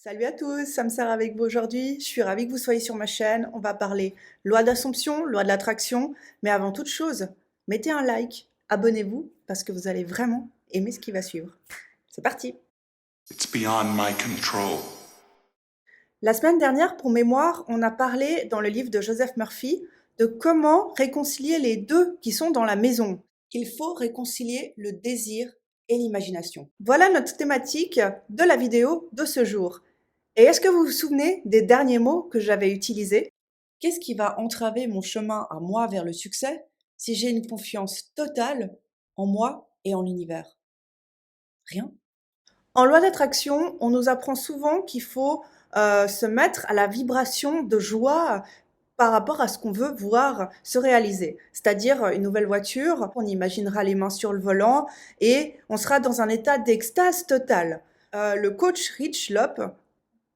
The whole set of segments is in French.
Salut à tous, Sam Sarah avec vous aujourd'hui. Je suis ravie que vous soyez sur ma chaîne. On va parler loi d'Assomption, loi de l'attraction, mais avant toute chose, mettez un like, abonnez-vous parce que vous allez vraiment aimer ce qui va suivre. C'est parti. It's beyond my control. La semaine dernière, pour mémoire, on a parlé dans le livre de Joseph Murphy de comment réconcilier les deux qui sont dans la maison. Il faut réconcilier le désir et l'imagination. Voilà notre thématique de la vidéo de ce jour. Et est-ce que vous vous souvenez des derniers mots que j'avais utilisés? Qu'est-ce qui va entraver mon chemin à moi vers le succès si j'ai une confiance totale en moi et en l'univers? Rien. En loi d'attraction, on nous apprend souvent qu'il faut se mettre à la vibration de joie par rapport à ce qu'on veut voir se réaliser. C'est-à-dire une nouvelle voiture, on imaginera les mains sur le volant et on sera dans un état d'extase totale. Le coach Rich Lopp,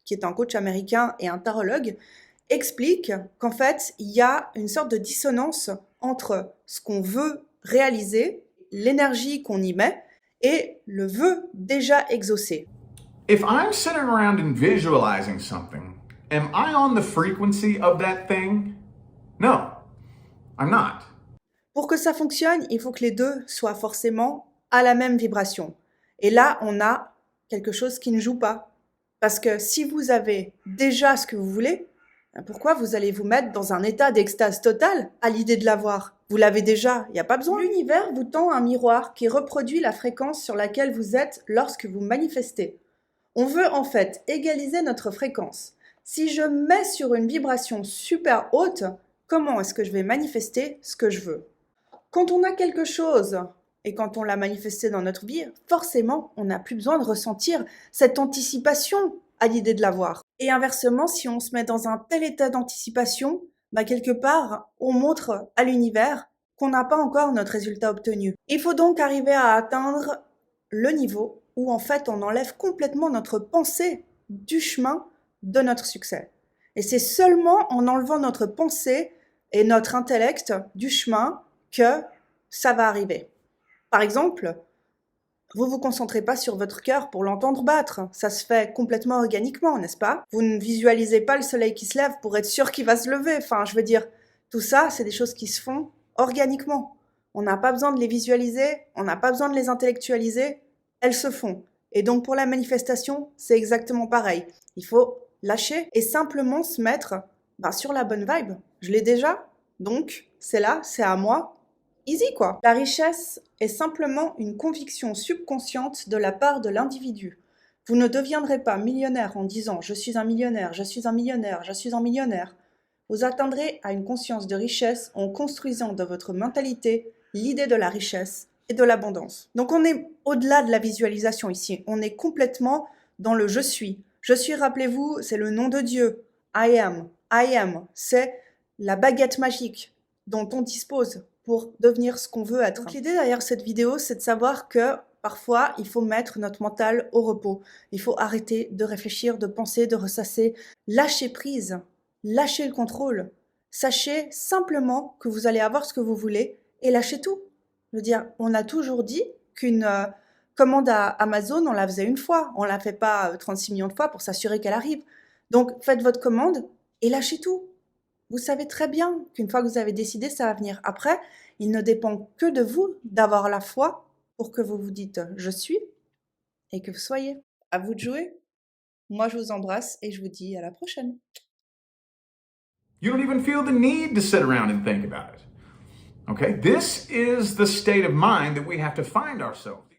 qui est un coach américain et un tarologue, explique qu'en fait, il y a une sorte de dissonance entre ce qu'on veut réaliser, l'énergie qu'on y met, et le vœu déjà exaucé. If I'm sitting around and visualizing something, am I on the frequency of that thing? No, I'm not. Pour que ça fonctionne, il faut que les deux soient forcément à la même vibration. Et là, on a quelque chose qui ne joue pas. Parce que si vous avez déjà ce que vous voulez, pourquoi vous allez vous mettre dans un état d'extase totale à l'idée de l'avoir? Vous l'avez déjà, il n'y a pas besoin. L'univers vous tend un miroir qui reproduit la fréquence sur laquelle vous êtes lorsque vous manifestez. On veut en fait égaliser notre fréquence. Si je mets sur une vibration super haute, comment est-ce que je vais manifester ce que je veux? Quand on a quelque chose et quand on l'a manifesté dans notre vie, forcément, on n'a plus besoin de ressentir cette anticipation à l'idée de l'avoir. Et inversement, si on se met dans un tel état d'anticipation, quelque part, on montre à l'univers qu'on n'a pas encore notre résultat obtenu. Il faut donc arriver à atteindre le niveau où en fait on enlève complètement notre pensée du chemin de notre succès. Et c'est seulement en enlevant notre pensée et notre intellect du chemin que ça va arriver. Par exemple, vous ne vous concentrez pas sur votre cœur pour l'entendre battre. Ça se fait complètement organiquement, n'est-ce pas? Vous ne visualisez pas le soleil qui se lève pour être sûr qu'il va se lever. Enfin, je veux dire, tout ça, c'est des choses qui se font organiquement. On n'a pas besoin de les visualiser, on n'a pas besoin de les intellectualiser, elles se font. Et donc pour la manifestation, c'est exactement pareil. Il faut lâcher et simplement se mettre sur la bonne vibe. Je l'ai déjà, donc c'est là, c'est à moi. Easy quoi. La richesse est simplement une conviction subconsciente de la part de l'individu. Vous ne deviendrez pas millionnaire en disant « je suis un millionnaire, je suis un millionnaire, je suis un millionnaire ». Vous atteindrez à une conscience de richesse en construisant dans votre mentalité l'idée de la richesse et de l'abondance. Donc on est au-delà de la visualisation ici, on est complètement dans le « je suis ». Je suis, rappelez-vous, c'est le nom de Dieu. I am, c'est la baguette magique dont on dispose pour devenir ce qu'on veut être. Donc l'idée derrière cette vidéo, c'est de savoir que parfois, il faut mettre notre mental au repos. Il faut arrêter de réfléchir, de penser, de ressasser, lâcher prise, lâcher le contrôle. Sachez simplement que vous allez avoir ce que vous voulez et lâchez tout. Je veux dire, on a toujours dit qu'une commande à Amazon, on la faisait une fois. On la fait pas 36 millions de fois pour s'assurer qu'elle arrive. Donc faites votre commande et lâchez tout. Vous savez très bien qu'une fois que vous avez décidé, ça va venir. Après, il ne dépend que de vous d'avoir la foi pour que vous vous dites « je suis » et que vous soyez. À vous de jouer. Moi, je vous embrasse et je vous dis à la prochaine. You don't even feel the need to sit around and think about it. Okay? This is the state of mind that we have to find ourselves.